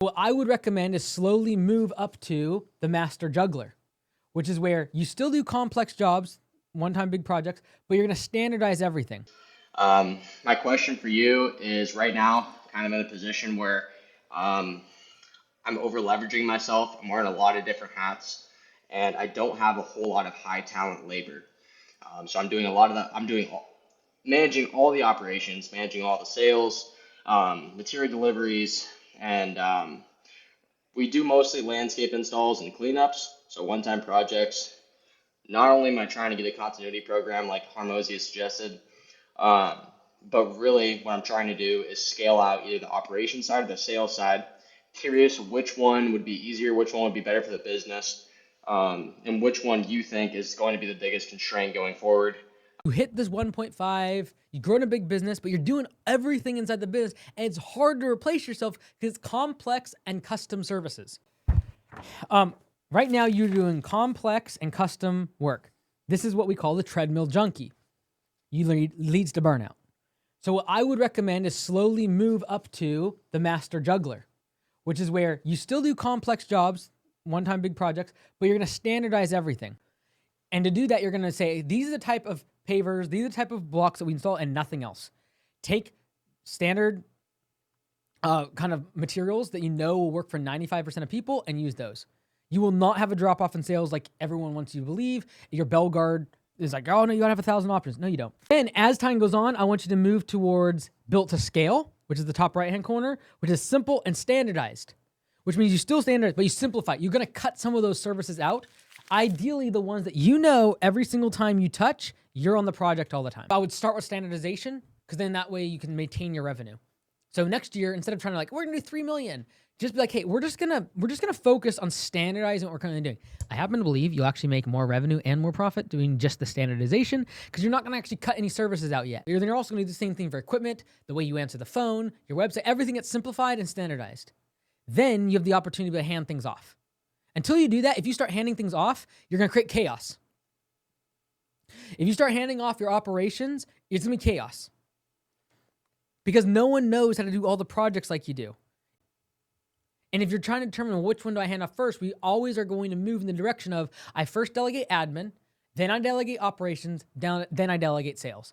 What I would recommend is slowly move up to the master juggler, which is where you still do complex jobs, one-time big projects, but you're going to standardize everything. My question for you is right now, kind of in a position where um, I'm over leveraging myself. I'm wearing a lot of different hats, and I don't have a whole lot of high talent labor. So I'm doing a lot of that. Managing all the operations, managing all the sales, material deliveries, and we do mostly landscape installs and cleanups. So one-time projects. Not only am I trying to get a continuity program like Harmosia suggested, um, but really what I'm trying to do is scale out either the operation side or the sales side. Curious which one would be easier, which one would be better for the business, and which one you think is going to be the biggest constraint going forward. You hit this 1.5, you grow in a big business, but you're doing everything inside the business, and it's hard to replace yourself because it's complex and custom services. Right now, you're doing complex and custom work. This is what we call the treadmill junkie. Leads to burnout. So what I would recommend is slowly move up to the master juggler, which is where you still do complex jobs, one-time big projects, but you're going to standardize everything. And to do that, you're going to say, these are the type of pavers, these are the type of blocks that we install and nothing else. Take standard kind of materials that you know will work for 95% of people and use those. You will not have a drop off in sales like everyone wants you to believe. Your bell guard is like, oh no, you gotta have 1,000 options. No, you don't. Then as time goes on, I want you to move towards built to scale, which is the top right-hand corner, which is simple and standardized, which means you still standardize, but you simplify. You're gonna cut some of those services out. Ideally, the ones that you know every single time you touch, you're on the project all the time. I would start with standardization, because then that way you can maintain your revenue. So next year, instead of trying to like, we're gonna do 3 million, just be like, hey, we're just gonna focus on standardizing what we're currently doing. I happen to believe you'll actually make more revenue and more profit doing just the standardization, because you're not gonna actually cut any services out yet. Then you're also gonna do the same thing for equipment, the way you answer the phone, your website, everything gets simplified and standardized. Then you have the opportunity to hand things off. Until you do that, if you start handing things off, you're gonna create chaos. If you start handing off your operations, it's gonna be chaos. Because no one knows how to do all the projects like you do. And if you're trying to determine which one do I hand off first, we always are going to move in the direction of I first delegate admin, then I delegate operations, then I delegate sales.